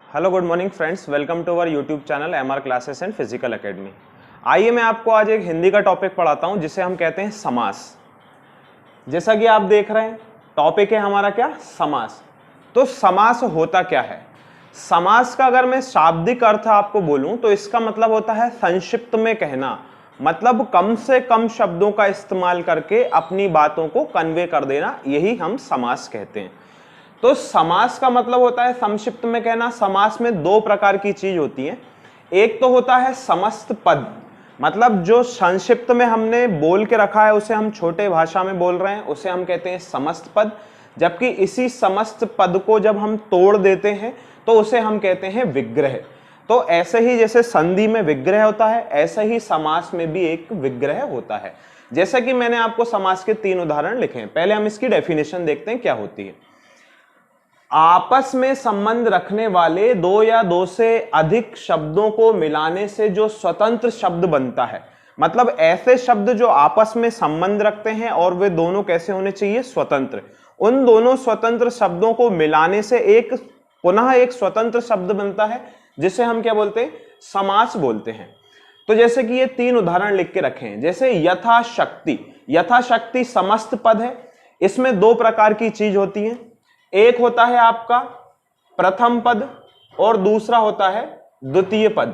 Hello good morning friends, welcome to our YouTube channel MR classes and physical academy. आइए मैं आपको आज एक हिंदी का टॉपिक पढ़ाता हूं जिसे हम कहते हैं समास। जैसा कि आप देख रहे हैं टॉपिक है हमारा क्या, समास। तो समास होता क्या है? समास का अगर मैं शाब्दिक अर्थ आपको बोलूं तो इसका मतलब होता है संक्षिप्त में कहना, मतलब कम से कम शब्दों का इस्तेमाल करके अपनी बातों को कन्वे कर देना, यही हम समास कहते हैं। तो समास का मतलब होता है संक्षिप्त में कहना। समास में दो प्रकार की चीज होती है। एक तो होता है समस्त पद, मतलब जो संक्षिप्त में हमने बोल के रखा है उसे हम छोटे भाषा में बोल रहे हैं, उसे हम कहते हैं समस्त पद। जबकि इसी समस्त पद को जब हम तोड़ देते हैं तो उसे हम कहते हैं विग्रह। तो ऐसे ही जैसे संधि में विग्रह होता है, ऐसे ही समास में भी एक विग्रह होता है। जैसा कि मैंने आपको समास के 3 उदाहरण लिखे हैं। पहले हम इसकी डेफिनेशन देखते हैं क्या होती है। आपस में संबंध रखने वाले दो या दो से अधिक शब्दों को मिलाने से जो स्वतंत्र शब्द बनता है, मतलब ऐसे शब्द जो आपस में संबंध रखते हैं और वे दोनों कैसे होने चाहिए, स्वतंत्र। उन दोनों स्वतंत्र शब्दों को मिलाने से एक पुनः एक स्वतंत्र शब्द बनता है जिसे हम क्या बोलते हैं, समास बोलते हैं। तो जैसे कि ये 3 उदाहरण लिख के रखे हैं। जैसे यथाशक्ति, यथाशक्ति समस्त पद है। इसमें 2 प्रकार की चीज होती है। एक होता है आपका प्रथम पद और दूसरा होता है द्वितीय पद।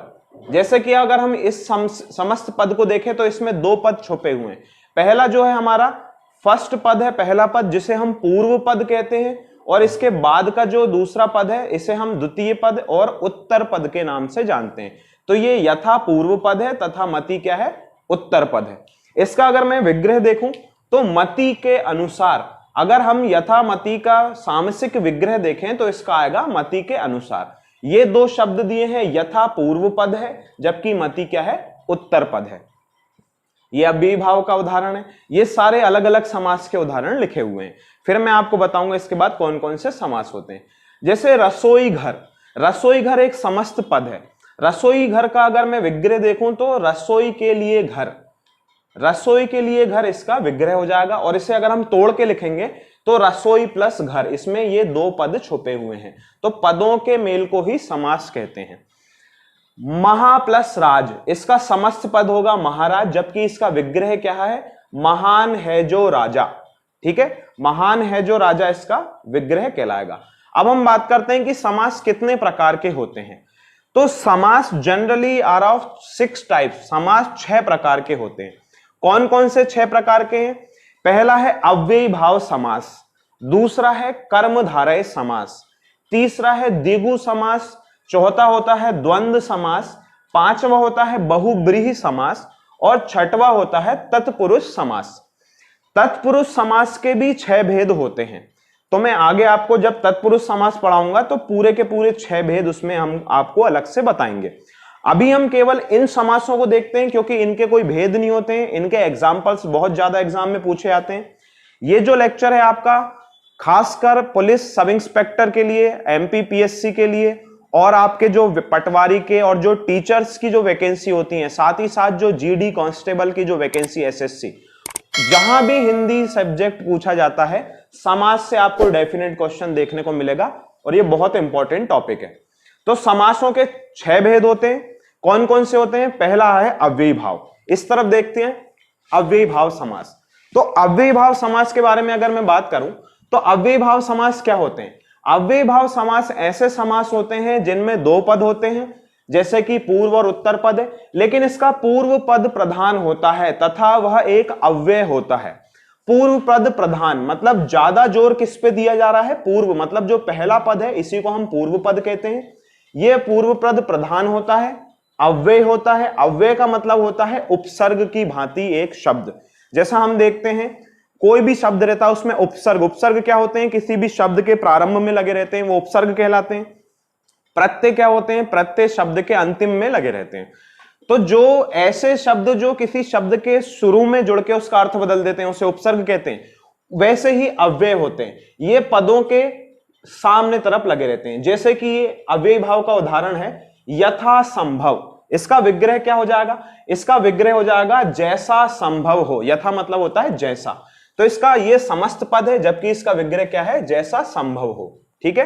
जैसे कि अगर हम इस समस्त पद को देखें तो इसमें 2 पद छुपे हुए हैं। पहला जो है हमारा फर्स्ट पद है, पहला पद, जिसे हम पूर्व पद कहते हैं, और इसके बाद का जो दूसरा पद है इसे हम द्वितीय पद और उत्तर पद के नाम से जानते हैं। तो ये यथा पूर्व पद है तथा मति क्या है, उत्तर पद है। इसका अगर मैं विग्रह देखूं तो मति के अनुसार, अगर हम यथा मति का सामसिक विग्रह देखें तो इसका आएगा मति के अनुसार। ये 2 शब्द दिए हैं, यथा पूर्व पद है जबकि मति क्या है, उत्तर पद है। ये अव्ययीभाव का उदाहरण है। ये सारे अलग अलग समास के उदाहरण लिखे हुए हैं। फिर मैं आपको बताऊंगा इसके बाद कौन कौन से समास होते हैं। जैसे रसोई घर, रसोई घर एक समस्त पद है। रसोई घर का अगर मैं विग्रह देखूं तो रसोई के लिए घर, रसोई के लिए घर इसका विग्रह हो जाएगा। और इसे अगर हम तोड़ के लिखेंगे तो रसोई प्लस घर, इसमें ये 2 पद छुपे हुए हैं। तो पदों के मेल को ही समास कहते हैं। महा प्लस राज, इसका समस्त पद होगा महाराज, जबकि इसका विग्रह क्या है, महान है जो राजा। ठीक है, महान है जो राजा इसका विग्रह कहलाएगा। अब हम बात करते हैं कि समास कितने प्रकार के होते हैं। तो समास जनरली आर ऑफ 6 टाइप्स, समास 6 प्रकार के होते हैं। कौन कौन से 6 प्रकार के हैं? पहला है अव्ययीभाव समास, दूसरा है कर्मधारय समास, तीसरा है द्विगु समास, चौथा होता है द्वंद्व समास, पांचवा होता है बहुब्रीहि समास और छठवां होता है तत्पुरुष समास। तत्पुरुष समास के भी 6 भेद होते हैं। तो मैं आगे आपको जब तत्पुरुष समास पढ़ाऊंगा तो पूरे के पूरे 6 भेद उसमें हम आपको अलग से बताएंगे। अभी हम केवल इन समासों को देखते हैं क्योंकि इनके कोई भेद नहीं होते हैं। इनके एग्जाम्पल्स बहुत ज्यादा एग्जाम में पूछे जाते हैं। ये जो लेक्चर है आपका खासकर पुलिस सब इंस्पेक्टर के लिए, एमपी पीएससी के लिए, और आपके जो पटवारी के और जो टीचर्स की जो वैकेंसी होती है, साथ ही साथ जो जीडी कांस्टेबल की जो वैकेंसी, एसएससी, जहां भी हिंदी सब्जेक्ट पूछा जाता है समास से आपको डेफिनेट क्वेश्चन देखने को मिलेगा और ये बहुत इंपॉर्टेंट टॉपिक है। तो समासों के 6 भेद होते हैं। कौन कौन से होते हैं? पहला है अव्ययीभाव। इस तरफ देखते हैं अव्ययीभाव समास। तो अव्ययीभाव समास के बारे में अगर मैं बात करूं तो अव्ययीभाव समास क्या होते हैं? अव्ययीभाव समास ऐसे समास होते हैं जिनमें 2 पद होते हैं, जैसे कि पूर्व और उत्तर पद है, लेकिन इसका पूर्व पद प्रधान होता है तथा वह एक अव्यय होता है। पूर्व पद प्रधान मतलब ज्यादा जोर किस पे दिया जा रहा है? पूर्व, मतलब जो पहला पद है इसी को हम पूर्व पद कहते हैं। यह पूर्व पद प्रधान होता है, अव्यय होता है। अव्यय का मतलब होता है उपसर्ग की भांति एक शब्द। जैसा हम देखते हैं कोई भी शब्द रहता है उसमें उपसर्ग, उपसर्ग क्या होते हैं? किसी भी शब्द के प्रारंभ में लगे रहते हैं, वो उपसर्ग कहलाते हैं। प्रत्यय क्या होते हैं? प्रत्यय शब्द के अंतिम में लगे रहते हैं। तो जो ऐसे शब्द जो किसी शब्द के शुरू में जुड़ के उसका अर्थ बदल देते हैं उसे उपसर्ग कहते हैं। वैसे ही अव्यय होते हैं, ये पदों के सामने तरफ लगे रहते हैं। जैसे कि ये अव्ययीभाव का उदाहरण है यथा संभव, इसका विग्रह क्या हो जाएगा? इसका विग्रह हो जाएगा जैसा संभव हो। यथा मतलब होता है जैसा, तो इसका ये समस्त पद है जबकि इसका विग्रह क्या है? जैसा संभव हो। ठीक है।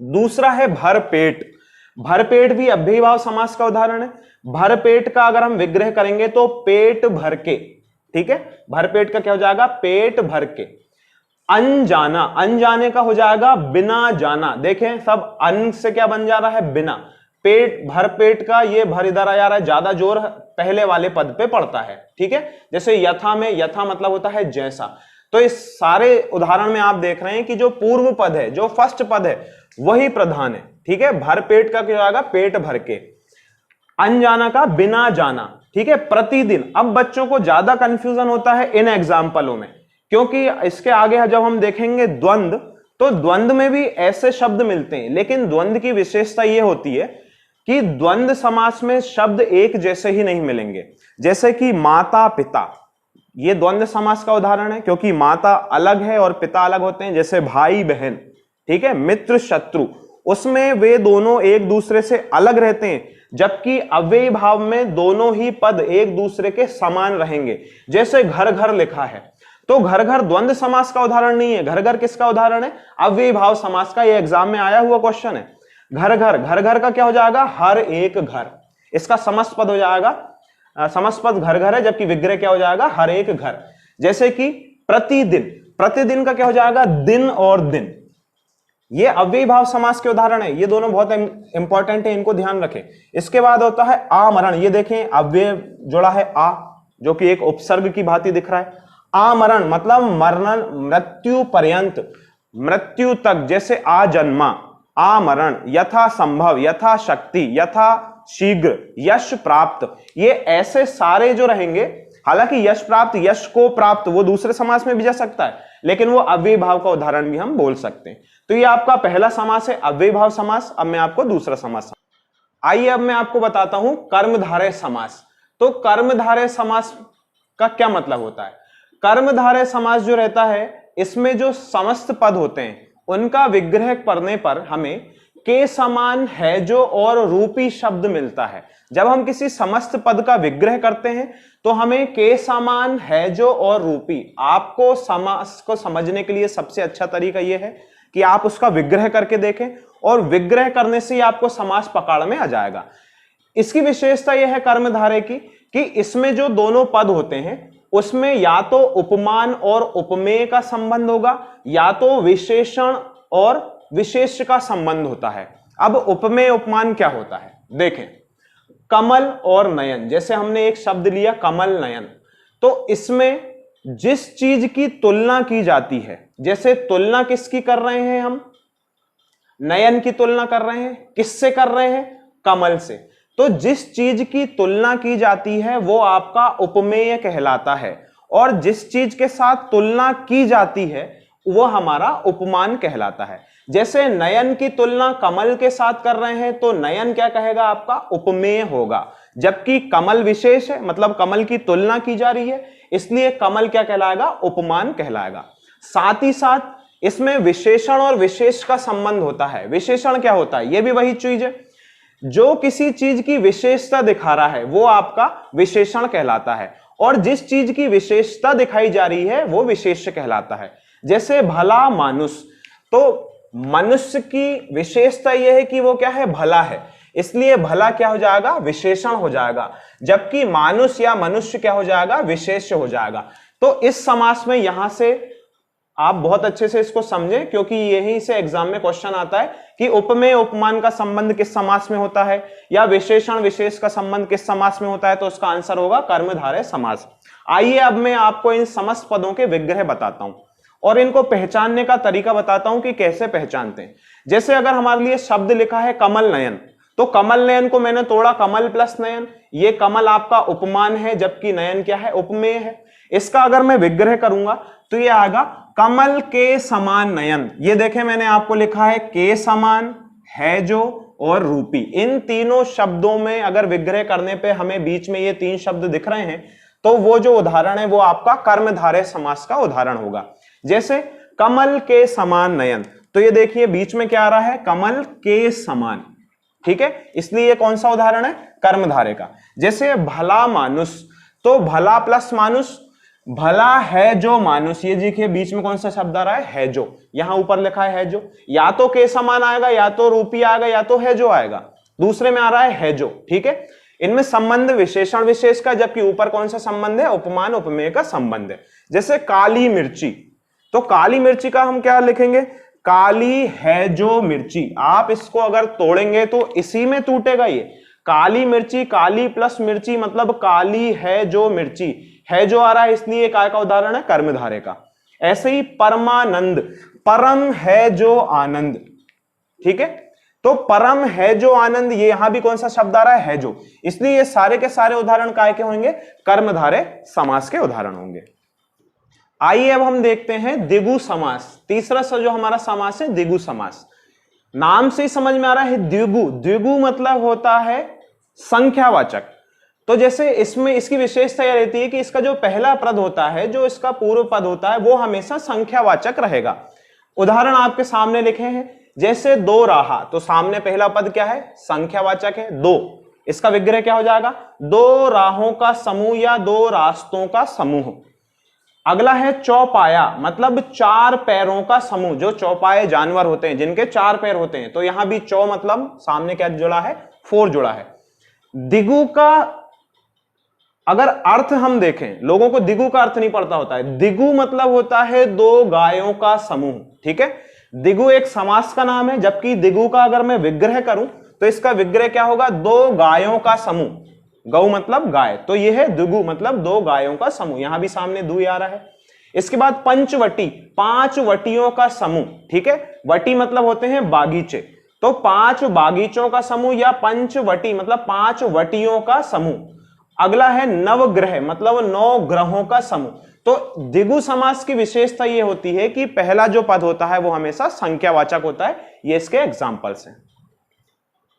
दूसरा है भरपेट। भरपेट भी अव्ययीभाव समास का उदाहरण है। भरपेट का अगर हम विग्रह करेंगे तो पेट भर के, ठीक है, भरपेट का क्या हो जाएगा, पेट भर के। अनजाना, अनजाने का हो जाएगा बिना जाना। देखें सब अन से क्या बन जा रहा है, बिना। पेट, भरपेट का ये भर इधर आ जा रहा है, ज्यादा जोर पहले वाले पद पे पड़ता है, ठीक है। जैसे यथा में, यथा मतलब होता है जैसा। तो इस सारे उदाहरण में आप देख रहे हैं कि जो पूर्व पद है, जो फर्स्ट पद है, वही प्रधान है, ठीक है। भरपेट का क्या होगा, पेट भर के। अनजाना का बिना जाना, ठीक है। प्रतिदिन, अब बच्चों को ज्यादा कंफ्यूजन होता है इन एग्जाम्पलों में, क्योंकि इसके आगे जब हम देखेंगे द्वंद्व, तो द्वंद्व में भी ऐसे शब्द मिलते हैं, लेकिन द्वंद्व की विशेषता यह होती है कि द्वंद्व समास में शब्द एक जैसे ही नहीं मिलेंगे। जैसे कि माता पिता, ये द्वंद्व समास का उदाहरण है, क्योंकि माता अलग है और पिता अलग होते हैं। जैसे भाई बहन, ठीक है। मित्र शत्रु, उसमें वे दोनों एक दूसरे से अलग रहते हैं, जबकि अव्ययी भाव में दोनों ही पद एक दूसरे के समान रहेंगे। जैसे घर घर लिखा है, तो घर घर द्वंद्व समास का उदाहरण नहीं है। घर घर किसका उदाहरण है, अव्ययी भाव समास का। ये एग्जाम में आया हुआ क्वेश्चन है। घर घर, घर घर का क्या हो जाएगा, हर एक घर। इसका समस्त पद हो जाएगा, समस्त पद घर घर है, जबकि विग्रह क्या हो जाएगा, हर एक घर। जैसे कि प्रतिदिन, प्रतिदिन का क्या हो जाएगा, दिन और दिन। ये अव्ययी भाव समास के उदाहरण है। ये दोनों बहुत इंपॉर्टेंट है, इनको ध्यान रखें। इसके बाद होता है आमरण। ये देखें अव्यय जुड़ा है आ, जो कि एक उपसर्ग की भांति दिख रहा है। आमरण मतलब मरण, मृत्यु पर्यंत, मृत्यु तक। जैसे आ जन्मा, आमरण। यथा संभव, यथा शक्ति, यथा शीघ्र, यश प्राप्त। ये ऐसे सारे जो रहेंगे, हालांकि यश प्राप्त, यश को प्राप्त, वो दूसरे समास में भी जा सकता है, लेकिन वो अव्ययी भाव का उदाहरण भी हम बोल सकते हैं। तो ये आपका पहला समास है, अव्ययी भाव समास। अब मैं आपको दूसरा समास, आइए अब मैं आपको बताता हूं कर्मधारय समास। तो कर्मधारय समास का क्या मतलब होता है। कर्मधारय समास जो रहता है, इसमें जो समस्त पद होते हैं उनका विग्रह करने पर हमें के समान है जो और रूपी शब्द मिलता है। जब हम किसी समस्त पद का विग्रह करते हैं तो हमें के समान है जो और रूपी। आपको समास को समझने के लिए सबसे अच्छा तरीका यह है कि आप उसका विग्रह करके देखें, और विग्रह करने से ही आपको समास पकड़ में आ जाएगा। इसकी विशेषता यह है कर्मधारय की कि इसमें जो दोनों पद होते हैं उसमें या तो उपमान और उपमेय का संबंध होगा, या तो विशेषण और विशेष्य का संबंध होता है। अब उपमेय उपमान क्या होता है, देखें। कमल और नयन, जैसे हमने एक शब्द लिया कमल नयन, तो इसमें जिस चीज की तुलना की जाती है, जैसे तुलना किसकी कर रहे हैं हम, नयन की तुलना कर रहे हैं, किससे कर रहे हैं, कमल से। तो जिस चीज की तुलना की जाती है वो आपका उपमेय कहलाता है, और जिस चीज के साथ तुलना की जाती है वो हमारा उपमान कहलाता है। जैसे नयन की तुलना कमल के साथ कर रहे हैं तो नयन क्या कहेगा, आपका उपमेय होगा। जबकि कमल विशेष है, मतलब कमल की तुलना की जा रही है, इसलिए कमल क्या कहलाएगा, उपमान कहलाएगा। साथ ही साथ इसमें विशेषण और विशेष का संबंध होता है। विशेषण क्या होता है, यह भी वही चीज है, जो किसी चीज की विशेषता दिखा रहा है वो आपका विशेषण कहलाता है, और जिस चीज की विशेषता दिखाई जा रही है वो विशेष्य कहलाता है। जैसे भला मानुष, तो मनुष्य की विशेषता यह है कि वो क्या है, भला है, इसलिए भला क्या हो जाएगा, विशेषण हो जाएगा। जबकि मानुष या मनुष्य क्या हो जाएगा, विशेष्य हो जाएगा। तो इस समास में यहां से आप बहुत अच्छे से इसको समझें, क्योंकि यहीं से एग्जाम में क्वेश्चन आता है कि उपमेय उपमान का संबंध किस समास में होता है, या विशेषण विशेष का संबंध किस समास में होता है। तो उसका आंसर होगा कर्मधारय समास। आइए अब मैं आपको इन समस्त पदों के विग्रह बताता हूं और इनको पहचानने का तरीका बताता हूं कि कैसे पहचानते हैं। जैसे अगर हमारे लिए शब्द लिखा है कमल नयन, तो कमल नयन को मैंने तोड़ा कमल प्लस नयन। ये कमल आपका उपमान है, जबकि नयन क्या है, उपमेय है। इसका अगर मैं विग्रह करूंगा तो ये आएगा कमल के समान नयन। ये देखें मैंने आपको लिखा है के समान, है जो और रूपी। इन तीनों शब्दों में अगर विग्रह करने पे हमें बीच में ये तीन शब्द दिख रहे हैं तो वो जो उदाहरण है वो आपका कर्मधारय समास का उदाहरण होगा। जैसे कमल के समान नयन, तो ये देखिए बीच में क्या आ रहा है, कमल के समान, ठीक है, इसलिए ये कौन सा उदाहरण है, कर्मधारय का। जैसे भला मानुष, तो भला प्लस मानुष, भला है जो मानुष, ये देखिए बीच में कौन सा शब्द आ रहा है जो, यहां ऊपर लिखा है जो, या तो के समान आएगा, या तो रूपी आएगा, या तो है जो आएगा। दूसरे में आ रहा है जो, ठीक है। इनमें संबंध विशेषण विशेष का, जबकि ऊपर कौन सा संबंध है, उपमान उपमेय का संबंध है। जैसे काली मिर्ची, तो काली मिर्ची का हम क्या लिखेंगे, काली है जो मिर्ची। आप इसको अगर तोड़ेंगे तो इसी में टूटेगा ये, काली मिर्ची, काली प्लस मिर्ची मतलब काली है जो मिर्ची, है जो आ रहा है इसलिए काय का उदाहरण है, कर्मधारय का। ऐसे ही परमानंद, परम है जो आनंद, ठीक है। तो परम है जो आनंद, ये यहां भी कौन सा शब्द आ रहा है जो, इसलिए ये सारे के सारे उदाहरण काय के होंगे, कर्मधारय समास के उदाहरण होंगे। आइए अब हम देखते हैं द्विगु समास। तीसरा सा जो हमारा समास है द्विगु समास, नाम से ही समझ में आ रहा है द्विगु। द्विगु मतलब होता है संख्यावाचक। तो जैसे इसमें इसकी विशेषता यह रहती है कि इसका जो पहला पद होता है, जो इसका पूर्व पद होता है, वो हमेशा संख्यावाचक रहेगा। उदाहरण आपके सामने लिखे हैं, जैसे दो राहा, तो सामने पहला पद क्या है, संख्यावाचक है दो, इसका विग्रह क्या हो जाएगा, दो राहों का समूह या दो रास्तों का समूह। अगला है चौपाया, मतलब चार पैरों का समूह, जो चौपाए जानवर होते हैं जिनके चार पैर होते हैं, तो यहां भी चौ मतलब सामने क्या जुड़ा है, फोर जुड़ा है। दिगु का अगर अर्थ हम देखें, लोगों को दिगु का अर्थ नहीं पड़ता होता है, दिगु मतलब होता है दो गायों का समूह, ठीक है। दिगु एक समास का नाम है, जबकि दिगु का अगर मैं विग्रह करूं तो इसका विग्रह क्या होगा, दो गायों का समूह, गौ मतलब गाय, तो यह है दिगु मतलब दो गायों का समूह, यहां भी सामने दु आ रहा है। इसके बाद पंचवटी, पांच वटियों का समूह, ठीक है। वटी मतलब होते हैं बागीचे, तो पांच बागीचों का समूह या पंचवटी मतलब पांच वटियों का समूह। अगला है नवग्रह, मतलब नौ ग्रहों का समूह। तो द्विगु समास की विशेषता यह होती है कि पहला जो पद होता है वो हमेशा संख्यावाचक होता है। ये इसके एग्जांपल्स हैं।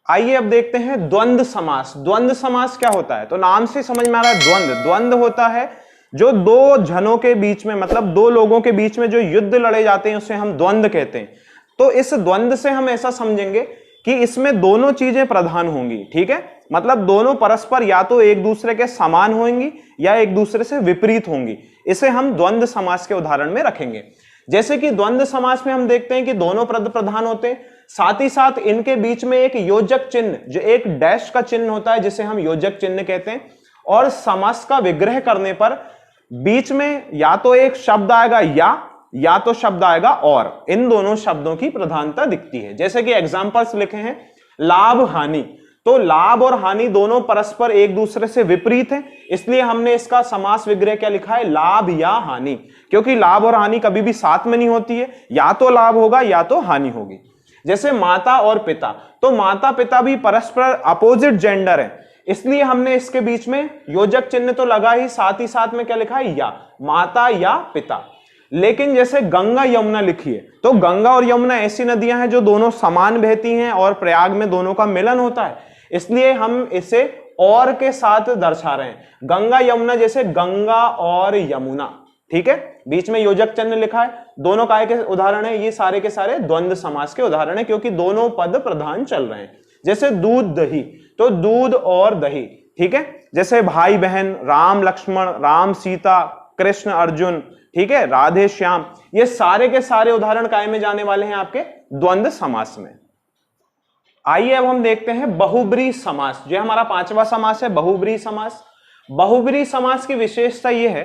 आइए अब देखते हैं द्वंद्व समास। द्वंद्व समास क्या होता है, तो नाम से समझ में आ रहा है द्वंद्व। द्वंद्व होता है जो दो जनों के बीच में, मतलब दो लोगों के बीच में जो युद्ध लड़े जाते हैं उसे हम द्वंद्व कहते हैं। तो इस द्वंद्व से हम ऐसा समझेंगे कि इसमें दोनों चीजें प्रधान होंगी, ठीक है। मतलब दोनों परस्पर या तो एक दूसरे के समान होंगी या एक दूसरे से विपरीत होंगी। इसे हम द्वंद्व समास के उदाहरण में रखेंगे। जैसे कि द्वंद्व समास में हम देखते हैं कि दोनों पद प्रधान होते हैं, साथ ही साथ इनके बीच में एक योजक चिन्ह, जो एक डैश का चिन्ह होता है जिसे हम योजक चिन्ह कहते हैं, और समास का विग्रह करने पर बीच में या तो एक शब्द आएगा या तो शब्द आएगा और, इन दोनों शब्दों की प्रधानता दिखती है। जैसे कि एग्जांपल्स लिखे हैं, लाभ हानि, तो लाभ और हानि दोनों परस्पर एक दूसरे से विपरीत हैं, इसलिए हमने इसका समास विग्रह क्या लिखा है, लाभ या हानि, क्योंकि लाभ और हानि कभी भी साथ में नहीं होती है, या तो लाभ होगा या तो हानि होगी। जैसे माता और पिता, तो माता पिता भी परस्पर अपोजिट जेंडर है, इसलिए हमने इसके बीच में योजक चिन्ह तो लगा ही, साथ ही साथ में क्या लिखा है, या, माता या पिता। लेकिन जैसे गंगा यमुना लिखिए, तो गंगा और यमुना ऐसी नदियां हैं जो दोनों समान बहती हैं और प्रयाग में दोनों का मिलन होता है, इसलिए हम इसे और के साथ दर्शा रहे हैं। गंगा यमुना जैसे गंगा और यमुना, ठीक है, बीच में योजक चिन्ह लिखा है, दोनों काय के उदाहरण है। ये सारे के सारे द्वंद्व समास के उदाहरण है, क्योंकि दोनों पद प्रधान चल रहे हैं। जैसे दूध दही, तो दूध और दही, ठीक है। जैसे भाई बहन, राम लक्ष्मण, राम सीता, कृष्ण अर्जुन, ठीक है, राधे श्याम, ये सारे के सारे उदाहरण काय में जाने वाले हैं आपके द्वंद्व समास में। आइए अब हम देखते हैं बहुब्रीहि समास, जो हमारा पांचवा समास है, बहुब्रीहि समास। बहुब्रीहि समास की विशेषता यह है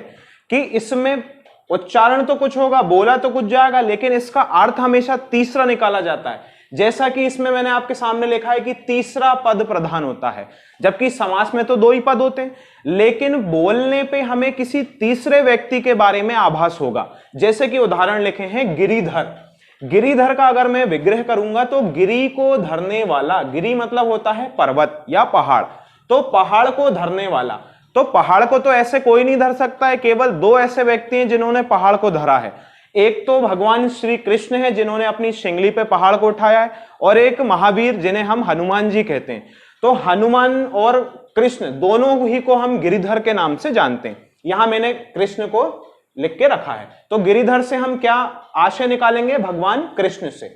कि इसमें उच्चारण तो कुछ होगा, बोला तो कुछ जाएगा, लेकिन इसका अर्थ हमेशा तीसरा निकाला जाता है। जैसा कि इसमें मैंने आपके सामने लिखा है कि तीसरा पद प्रधान होता है, जबकि समास में तो दो ही पद होते हैं, लेकिन बोलने पे हमें किसी तीसरे व्यक्ति के बारे में आभास होगा। जैसे कि उदाहरण लिखे हैं गिरिधर। गिरिधर का अगर मैं विग्रह करूंगा तो गिरी को धरने वाला, गिरी मतलब होता है पर्वत या पहाड़, तो पहाड़ को धरने वाला, तो पहाड़ को तो ऐसे कोई नहीं धर सकता है, केवल दो ऐसे व्यक्ति हैं जिन्होंने पहाड़ को धरा है। एक तो भगवान श्री कृष्ण है जिन्होंने अपनी शिंगली पे पहाड़ को उठाया है, और एक महावीर जिन्हें हम हनुमान जी कहते हैं। तो हनुमान और कृष्ण दोनों ही को हम गिरिधर के नाम से जानते हैं। यहां मैंने कृष्ण को लिख के रखा है, तो गिरिधर से हम क्या आशय निकालेंगे, भगवान कृष्ण से।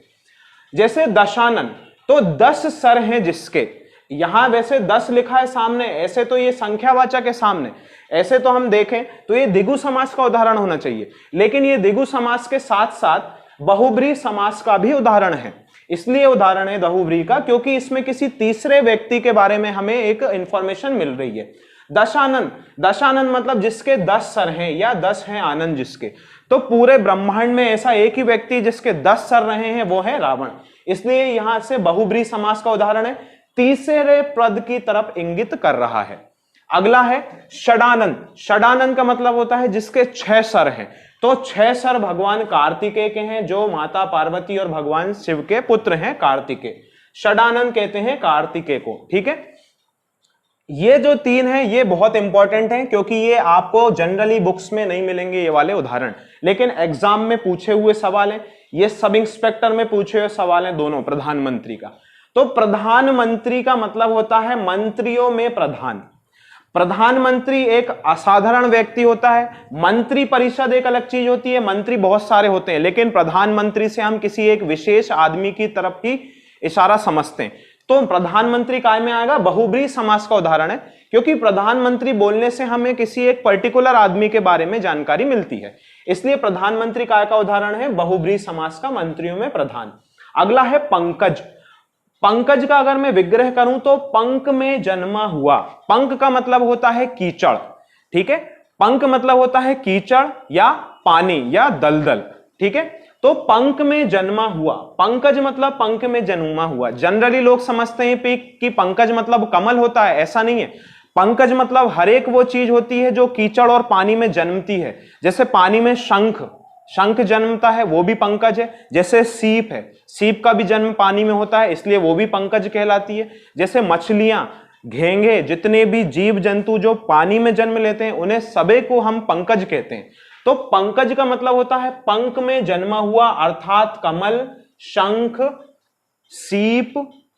जैसे दशानन, तो 10 सर हैं जिसके, यहां वैसे 10 लिखा है सामने, ऐसे तो ये संख्यावाचक है सामने, ऐसे तो हम देखें तो ये द्विगु समास का उदाहरण होना चाहिए, लेकिन ये द्विगु समास के साथ साथ बहुब्रीहि समास का भी उदाहरण है। इसलिए उदाहरण है बहुब्रीहि का क्योंकि इसमें किसी तीसरे व्यक्ति के बारे में हमें एक इंफॉर्मेशन मिल रही है। दशानन, दशानन मतलब जिसके 10 सर हैं या 10 हैं आनंद जिसके, तो पूरे ब्रह्मांड में ऐसा एक ही व्यक्ति जिसके 10 सर रहे हैं वो है रावण, इसलिए यहां से बहुब्रीहि समास का उदाहरण है, तीसरे पद की तरफ इंगित कर रहा है। अगला है षडानन, षडानन का मतलब होता है जिसके 6 सर हैं, तो 6 सर भगवान कार्तिकेय के हैं जो माता पार्वती और भगवान शिव के पुत्र हैं कार्तिकेय, षडानन कहते हैं कार्तिकेय को, ठीक है। ये जो 3 हैं ये बहुत इंपॉर्टेंट हैं क्योंकि ये आपको जनरली बुक्स में नहीं मिलेंगे ये वाले उदाहरण, लेकिन एग्जाम में पूछे हुए सवाल हैं, ये सब इंस्पेक्टर में पूछे हुए सवाल हैं दोनों। प्रधानमंत्री का, तो प्रधानमंत्री का मतलब होता है मंत्रियों में प्रधान। प्रधानमंत्री एक असाधारण व्यक्ति होता है, मंत्री परिषद एक अलग चीज होती है, मंत्री बहुत सारे होते हैं, लेकिन प्रधानमंत्री से हम किसी एक विशेष आदमी की तरफ ही इशारा समझते हैं। तो प्रधानमंत्री काय में आएगा, बहुब्रीहि समास का उदाहरण है क्योंकि प्रधानमंत्री बोलने से हमें किसी एक पर्टिकुलर आदमी के बारे में जानकारी मिलती है, इसलिए प्रधानमंत्री काय का उदाहरण है, बहुब्रीहि समास का, मंत्रियों में प्रधान। अगला है पंकज। पंकज का अगर मैं विग्रह करूं तो पंक में जन्मा हुआ, पंक का मतलब होता है कीचड़, ठीक है, पंक मतलब होता है कीचड़ या पानी या दलदल, ठीक है, तो पंक में जन्मा हुआ, पंकज मतलब पंक में जन्मा हुआ। जनरली लोग समझते हैं कि पंकज मतलब कमल होता है, ऐसा नहीं है। पंकज मतलब हर एक वो चीज होती है जो कीचड़ और पानी में जन्मती है, जैसे पानी में शंख, शंख जन्मता है वो भी पंकज है, जैसे सीप है, सीप का भी जन्म पानी में होता है इसलिए वो भी पंकज कहलाती है, जैसे मछलियां, घेंगे, जितने भी जीव जंतु जो पानी में जन्म लेते हैं उन्हें सभी को हम पंकज कहते हैं। तो पंकज का मतलब होता है पंख में जन्मा हुआ, अर्थात कमल, शंख, सीप,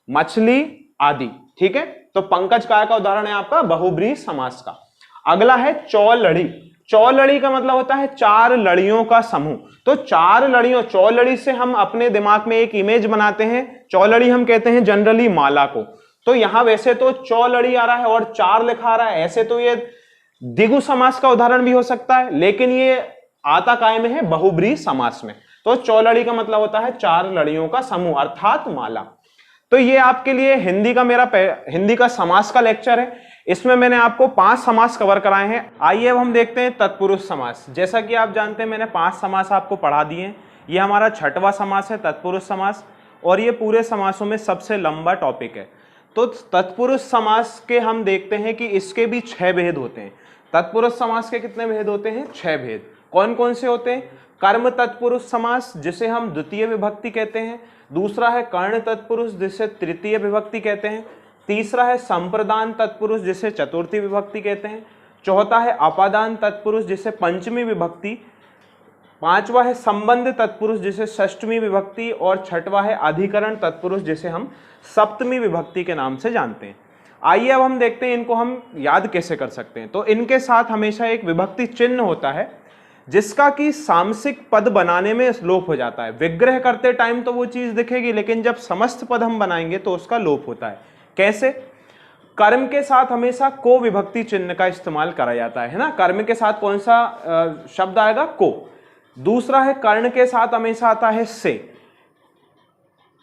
मछली आदि, ठीक है। तो पंकज काय का उदाहरण है आपका बहुब्रीहि समास का। अगला है चौलड़ी। चौलड़ी का मतलब होता है 4 लड़ियों का समूह, तो 4 लड़ियों, चौलड़ी से हम अपने दिमाग में एक इमेज बनाते हैं, चौलड़ी हम कहते हैं जनरली माला को, तो यहां वैसे तो चौलड़ी आ रहा है और 4 लिखा आ रहा है, ऐसे तो ये द्विगु समास का उदाहरण भी हो सकता है, लेकिन ये आता काय में है, बहुब्रीहि समास में। तो चौलड़ी का मतलब होता है 4 लड़ियों का समूह अर्थात माला। तो ये आपके लिए हिंदी का मेरा हिंदी का समास का लेक्चर है, इसमें मैंने आपको 5 समास कवर कराए हैं। आइए अब हम देखते हैं तत्पुरुष समास। जैसा कि आप जानते हैं मैंने 5 समास आपको पढ़ा दिए हैं, ये हमारा 6वां समास है तत्पुरुष समास, और ये पूरे समासों में सबसे लंबा टॉपिक है। तो तत्पुरुष समास के हम देखते हैं कि इसके भी 6 भेद होते हैं। तत्पुरुष समास के कितने भेद होते हैं? 6 भेद। कौन कौन से होते हैं? कर्म तत्पुरुष समास जिसे हम द्वितीय विभक्ति कहते हैं, दूसरा है कर्ण तत्पुरुष जिसे तृतीय विभक्ति कहते हैं, तीसरा है संप्रदान तत्पुरुष जिसे चतुर्थी विभक्ति कहते हैं, चौथा है अपादान तत्पुरुष जिसे पंचमी विभक्ति, पांचवा है संबंध तत्पुरुष जिसे षष्ठवी विभक्ति, और छठवा है अधिकरण तत्पुरुष जिसे हम सप्तमी विभक्ति के नाम से जानते हैं। आइए अब हम देखते हैं इनको हम याद कैसे कर सकते हैं। तो इनके साथ हमेशा एक विभक्ति चिन्ह होता है जिसका कि सामसिक पद बनाने में लोप हो जाता है। विग्रह करते टाइम तो वो चीज दिखेगी, लेकिन जब समस्त पद हम बनाएंगे तो उसका लोप होता है। कैसे? कर्म के साथ हमेशा को विभक्ति चिन्ह का इस्तेमाल करा जाता है ना। कर्म के साथ कौन सा शब्द आएगा? को। दूसरा है कर्ण के साथ हमेशा आता है से,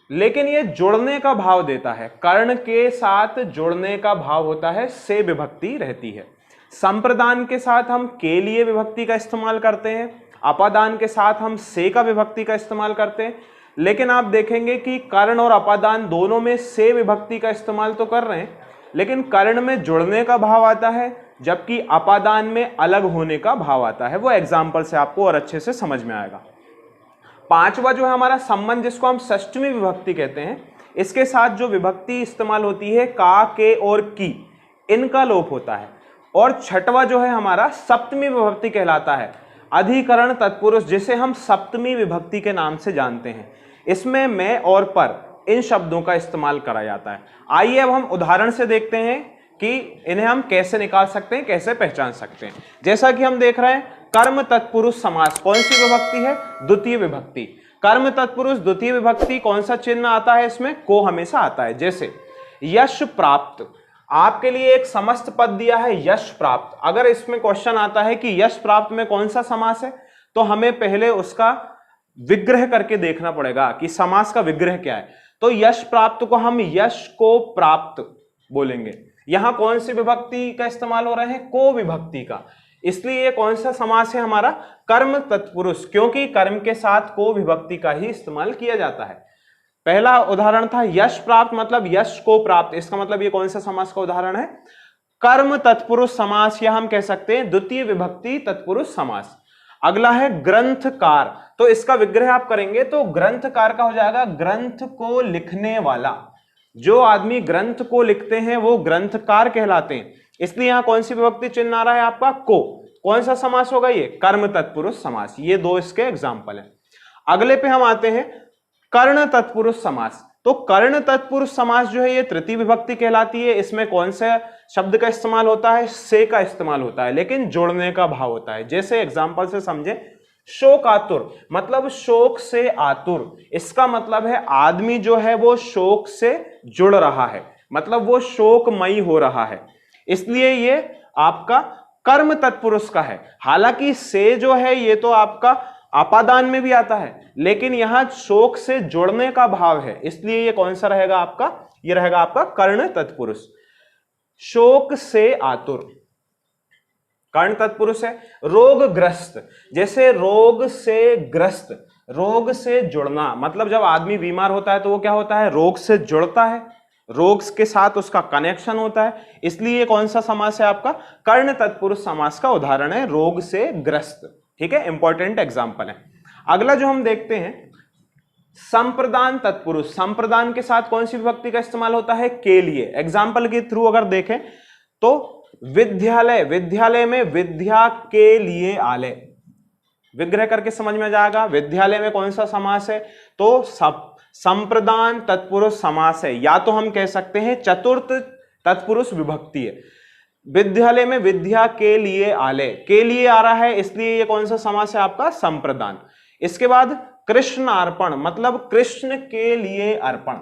लेकिन ये जुड़ने का भाव देता है। कर्ण के साथ जुड़ने का भाव होता है, से विभक्ति रहती है। संप्रदान के साथ हम के लिए विभक्ति का इस्तेमाल करते हैं, अपादान के साथ हम से का विभक्ति का इस्तेमाल करते हैं। लेकिन आप देखेंगे कि कर्ण और अपादान दोनों में से विभक्ति का इस्तेमाल तो कर रहे हैं, लेकिन कर्ण में जुड़ने का भाव आता है जबकि अपादान में अलग होने का भाव आता है। वो एग्जाम्पल से आपको और अच्छे से समझ में आएगा। पांचवा जो है हमारा संबंध, जिसको हम षष्ठवी विभक्ति कहते हैं, इसके साथ जो विभक्ति इस्तेमाल होती है का, के और की, इनका लोप होता है। और छठवा जो है हमारा सप्तमी विभक्ति कहलाता है, अधिकरण तत्पुरुष जिसे हम सप्तमी विभक्ति के नाम से जानते हैं। इसमें मैं और पर इन शब्दों का इस्तेमाल करा जाता है। आइए अब हम उदाहरण से देखते हैं कि इन्हें हम कैसे निकाल सकते हैं, कैसे पहचान सकते हैं। जैसा कि हम देख रहे हैं कर्म तत्पुरुष समास कौन सी विभक्ति है? द्वितीय विभक्ति। कर्म तत्पुरुष द्वितीय विभक्ति कौन सा चिन्ह आता है इसमें? को हमेशा आता है। जैसे यश प्राप्त, आपके लिए एक समस्त पद दिया है यश प्राप्त। अगर इसमें क्वेश्चन आता है कि यश प्राप्त में कौन सा समास है, तो हमें पहले उसका विग्रह करके देखना पड़ेगा कि समास का विग्रह क्या है। तो यश प्राप्त को हम यश को प्राप्त बोलेंगे। यहां कौन सी विभक्ति का इस्तेमाल हो रहा है, को विभक्ति का, इसलिए ये कौन सा समास है हमारा, कर्म तत्पुरुष, क्योंकि कर्म के साथ को विभक्ति का ही इस्तेमाल किया जाता है। पहला उदाहरण था यश प्राप्त, मतलब यश को प्राप्त, इसका मतलब ये कौन सा समास का उदाहरण है, कर्म तत्पुरुष समास, या हम कह सकते हैं द्वितीय विभक्ति तत्पुरुष समास। अगला है ग्रंथकार, तो इसका विग्रह आप करेंगे तो ग्रंथकार का हो जाएगा ग्रंथ को लिखने वाला। जो आदमी ग्रंथ को लिखते हैं वो ग्रंथकार कहलाते हैं। इसलिए यहां कौन सी विभक्ति चिन्ह आ रहा है आपका, को। कौन सा समास होगा ये, कर्म तत्पुरुष समास। ये दो इसके एग्जाम्पल हैं। अगले पे हम आते हैं कर्ण तत्पुरुष समास। तो कर्ण तत्पुरुष समास जो है ये तृतीय विभक्ति कहलाती है। इसमें कौन से शब्द का इस्तेमाल होता है, से का इस्तेमाल होता है, लेकिन जोड़ने का भाव होता है। जैसे एग्जाम्पल से समझे, शोक आतुर, मतलब शोक से आतुर, इसका मतलब है आदमी जो है वो शोक से जुड़ रहा है, मतलब वो शोकमयी हो रहा है, इसलिए ये आपका कर्म तत्पुरुष का है। हालांकि से जो है ये तो आपका अपादान में भी आता है, लेकिन यहां शोक से जुड़ने का भाव है, इसलिए ये कौन सा रहेगा आपका, ये रहेगा आपका कर्ण तत्पुरुष। शोक से आतुर कर्ण तत्पुरुष है। रोगग्रस्त, जैसे रोग से ग्रस्त, रोग से जुड़ना, मतलब जब आदमी बीमार होता है तो वो क्या होता है, रोग से जुड़ता है, रोग के साथ उसका कनेक्शन होता है, इसलिए ये कौन सा समास है आपका, कर्ण तत्पुरुष समास का उदाहरण है, रोग से ग्रस्त। ठीक है, इंपॉर्टेंट एग्जाम्पल है। अगला जो हम देखते हैं संप्रदान तत्पुरुष। संप्रदान के साथ कौन सी विभक्ति का इस्तेमाल होता है, के लिए। एग्जाम्पल के थ्रू अगर देखें तो विद्यालय, विद्यालय में विद्या के लिए आलय, विग्रह करके समझ में जाएगा। विद्यालय में कौन सा समास है, तो संप्रदान तत्पुरुष समास है, या तो हम कह सकते हैं चतुर्थ तत्पुरुष विभक्ति है। विद्यालय में विद्या के लिए आलय, के लिए आ रहा है, इसलिए ये कौन सा समास है आपका, संप्रदान। इसके बाद कृष्ण अर्पण, मतलब कृष्ण के लिए अर्पण।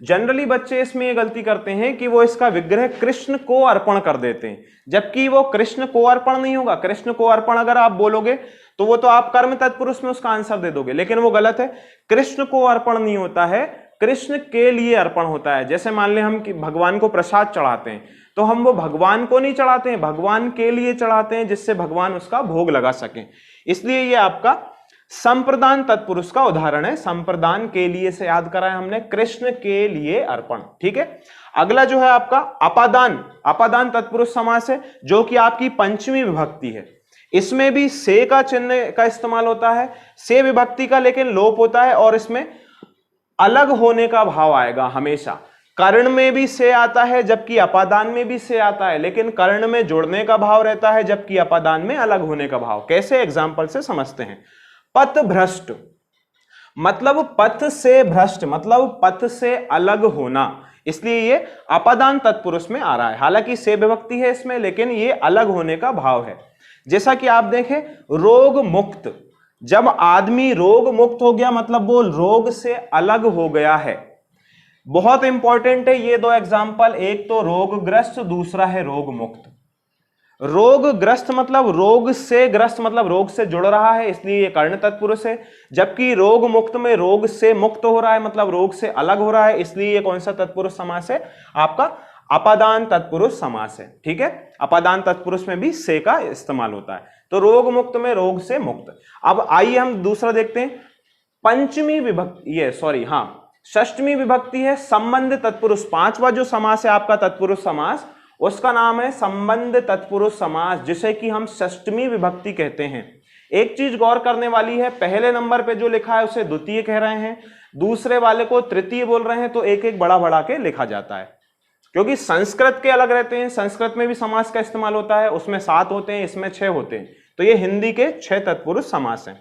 जनरली बच्चे इसमें ये गलती करते हैं कि वो इसका विग्रह कृष्ण को अर्पण कर देते हैं, जबकि वो कृष्ण को अर्पण नहीं होगा। कृष्ण को अर्पण अगर आप बोलोगे तो वो तो आप कर्म तत्पुरुष में उसका आंसर दे दोगे, लेकिन वो गलत है। कृष्ण को अर्पण नहीं होता है, कृष्ण के लिए अर्पण होता है। जैसे मान ले हम कि भगवान को प्रसाद चढ़ाते हैं, तो हम वो भगवान को नहीं चढ़ाते हैं, भगवान के लिए चढ़ाते हैं, जिससे भगवान उसका भोग लगा सके। इसलिए ये आपका संप्रदान तत्पुरुष का उदाहरण है। संप्रदान के लिए से याद कराया हमने, कृष्ण के लिए अर्पण। ठीक है, अगला जो है आपका अपादान। अपादान तत्पुरुष समास है, जो कि आपकी पंचमी विभक्ति है। इसमें भी से का चिन्ह का इस्तेमाल होता है, से विभक्ति का लेकिन लोप होता है, और इसमें अलग होने का भाव आएगा हमेशा। कर्ण में भी से आता है, जबकि अपादान में भी से आता है, लेकिन कर्ण में जोड़ने का भाव रहता है, जबकि अपादान में अलग होने का भाव। कैसे, एग्जाम्पल से समझते हैं। पथ भ्रष्ट, मतलब पथ से भ्रष्ट, मतलब पथ से अलग होना, इसलिए ये अपादान तत्पुरुष में आ रहा है। हालांकि से विभक्ति है इसमें, लेकिन ये अलग होने का भाव है। जैसा कि आप देखें रोग मुक्त, जब आदमी रोग मुक्त हो गया मतलब वो रोग से अलग हो गया है। बहुत इंपॉर्टेंट है ये दो एग्जाम्पल, एक तो रोगग्रस्त, दूसरा है रोग मुक्त। रोगग्रस्त मतलब रोग से ग्रस्त, मतलब रोग से जुड़ रहा है, इसलिए ये कर्ण तत्पुरुष है। जबकि रोग मुक्त में रोग से मुक्त हो रहा है, मतलब रोग से अलग हो रहा है, इसलिए ये कौन सा तत्पुरुष समास है आपका, अपादान तत्पुरुष समास है। ठीक है, अपादान तत्पुरुष में भी से का इस्तेमाल होता है। तो रोग मुक्त में रोग से मुक्त। अब आइए हम दूसरा देखते हैं, पंचमी विभक्ति, ये सॉरी हाँ षष्टमी विभक्ति है संबंध तत्पुरुष। पांचवा जो समास है आपका तत्पुरुष समास, उसका नाम है संबंध तत्पुरुष समास, जिसे कि हम षष्टमी विभक्ति कहते हैं। एक चीज गौर करने वाली है, पहले नंबर पे जो लिखा है उसे द्वितीय कह रहे हैं, दूसरे वाले को तृतीय बोल रहे हैं, तो एक एक बड़ा बड़ा के लिखा जाता है, क्योंकि संस्कृत के अलग रहते हैं। संस्कृत में भी समास का इस्तेमाल होता है, उसमें 7 होते हैं, इसमें 6 होते हैं, तो ये हिंदी के 6 तत्पुरुष समास हैं।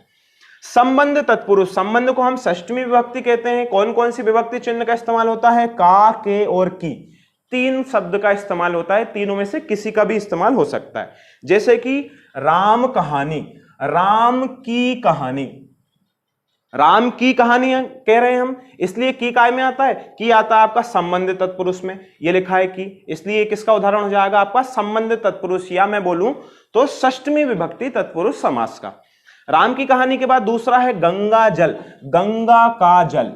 संबंध तत्पुरुष, संबंध को हम षष्टमी विभक्ति कहते हैं। कौन कौन सी विभक्ति चिन्ह का इस्तेमाल होता है, का, के और की, 3 शब्द का इस्तेमाल होता है, तीनों में से किसी का भी इस्तेमाल हो सकता है। जैसे कि राम कहानी, राम की कहानी, राम की कहानी कह रहे हैं हम, इसलिए की काय में आता है, की आता है आपका संबंधित तत्पुरुष में, ये लिखा है की, इसलिए किसका उदाहरण हो जाएगा आपका संबंधित तत्पुरुष, या मैं बोलूं तो षष्टमी विभक्ति तत्पुरुष समास का। राम की कहानी के बाद दूसरा है गंगा जल, गंगा का जल,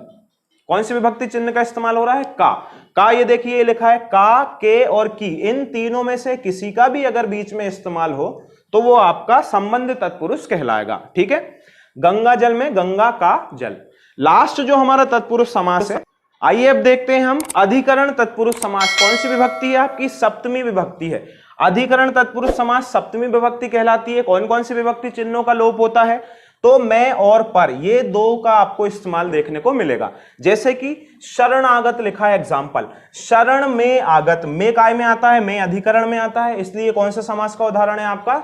कौन सी विभक्ति चिन्ह का इस्तेमाल हो रहा है, का ये देखिए लिखा है का, के और की, इन तीनों में से किसी का भी अगर बीच में इस्तेमाल हो तो वो आपका संबंधित तत्पुरुष कहलाएगा, ठीक है। गंगा जल में गंगा का जल। लास्ट जो हमारा तत्पुरुष समास है, आइए अब देखते हैं हम अधिकरण तत्पुरुष समास, कौन सी विभक्ति है आपकी, सप्तमी विभक्ति है। अधिकरण तत्पुरुष समास सप्तमी विभक्ति कहलाती है। कौन कौन सी विभक्ति चिन्हों का लोप होता है, तो मैं और पर, ये दो का आपको इस्तेमाल देखने को मिलेगा। जैसे कि शरणागत लिखा है एग्जाम्पल, शरण में आगत, में काय में आता है, में अधिकरण में आता है, इसलिए कौन से समास का उदाहरण है आपका,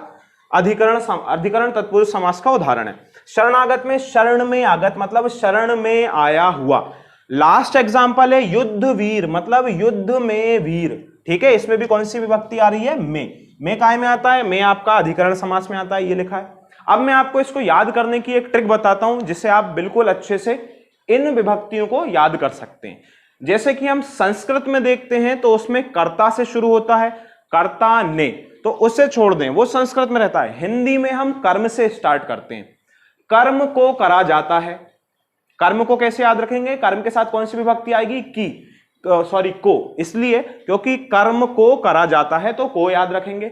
अधिकरण तत्पुरुष समास का उदाहरण है। शरणागत में शरण में आगत मतलब शरण में आया हुआ। लास्ट एग्जाम्पल है युद्ध वीर मतलब युद्ध में वीर, ठीक है, इसमें भी कौन सी विभक्ति आ रही है, में काय में आता है, में आपका अधिकरण समास में आता है, ये लिखा है। अब मैं आपको इसको याद करने की एक ट्रिक बताता हूं जिससे आप बिल्कुल अच्छे से इन विभक्तियों को याद कर सकते हैं। जैसे कि हम संस्कृत में देखते हैं तो उसमें कर्ता से शुरू होता है, कर्ता ने, तो उसे छोड़ दें, वो संस्कृत में रहता है। हिंदी में हम कर्म से स्टार्ट करते हैं, कर्म को करा जाता है। कर्म को कैसे याद रखेंगे, कर्म के साथ कौन सी विभक्ति आएगी, की, सॉरी को, इसलिए क्योंकि कर्म को करा जाता है तो को याद रखेंगे।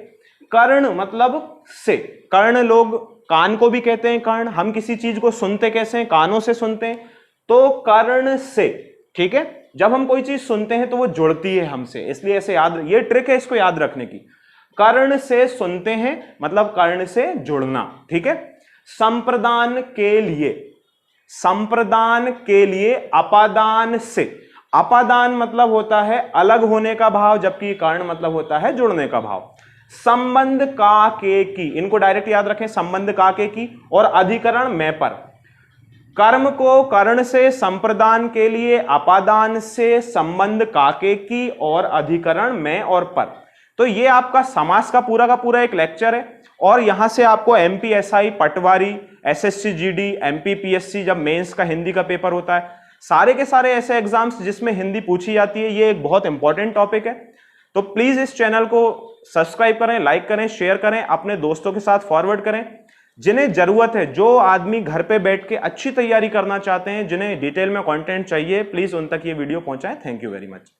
कर्ण मतलब से, कर्ण लोग कान को भी कहते हैं कर्ण, हम किसी चीज को सुनते कैसे हैं, कानों से सुनते हैं, तो कर्ण से, ठीक है। जब हम कोई चीज सुनते हैं तो वो जुड़ती है हमसे, इसलिए ऐसे याद, ये ट्रिक है इसको याद रखने की। कर्ण से सुनते हैं मतलब कर्ण से जुड़ना, ठीक है। संप्रदान के लिए, संप्रदान के लिए अपादान से, अपादान मतलब होता है अलग होने का भाव, जबकि कर्ण मतलब होता है जुड़ने का भाव। संबंध का के की, इनको डायरेक्ट याद रखें, संबंध का के की, और अधिकरण में पर। कर्म को कर्ण से, संप्रदान के लिए अपादान से, संबंध का के की, और अधिकरण में और पर। तो ये आपका समास का पूरा एक लेक्चर है। और यहां से आपको एमपीएसआई, पटवारी, एसएससी जीडी, एमपीपीएससी, जब मेंस का हिंदी का पेपर होता है, सारे के सारे ऐसे एग्जाम्स जिसमें हिंदी पूछी जाती है, ये एक बहुत इंपॉर्टेंट टॉपिक है। तो प्लीज इस चैनल को सब्सक्राइब करें, लाइक करें, शेयर करें, अपने दोस्तों के साथ फॉरवर्ड करें जिन्हें जरूरत है, जो आदमी घर पे बैठ के अच्छी तैयारी करना चाहते हैं, जिन्हें डिटेल में कंटेंट चाहिए, प्लीज उन तक ये वीडियो पहुंचाएं। Thank you very much.